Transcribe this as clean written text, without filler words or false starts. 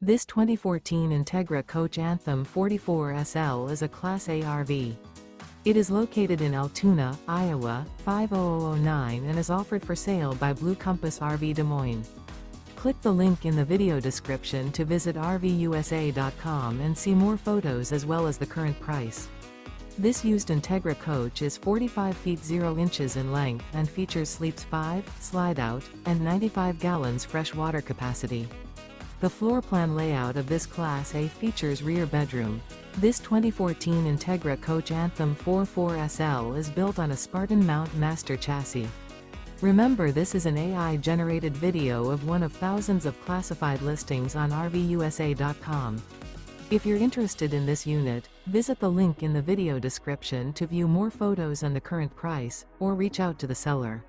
This 2014 Entegra Coach Anthem 44SL is a Class A RV. It is located in Altoona, Iowa, 50009 and is offered for sale by Blue Compass RV Des Moines. Click the link in the video description to visit RVUSA.com and see more photos as well as the current price. This used Entegra coach is 45 feet 0 inches in length and features sleeps 5, Slideout, and 95 gallons fresh water capacity. The floor plan layout of this Class A features rear bedroom. This 2014 Entegra Coach Anthem 44SL is built on a Spartan Mt master chassis. Remember, this is an AI-generated video of one of thousands of classified listings on RVUSA.com. If you're interested in this unit, visit the link in the video description to view more photos and the current price, or reach out to the seller.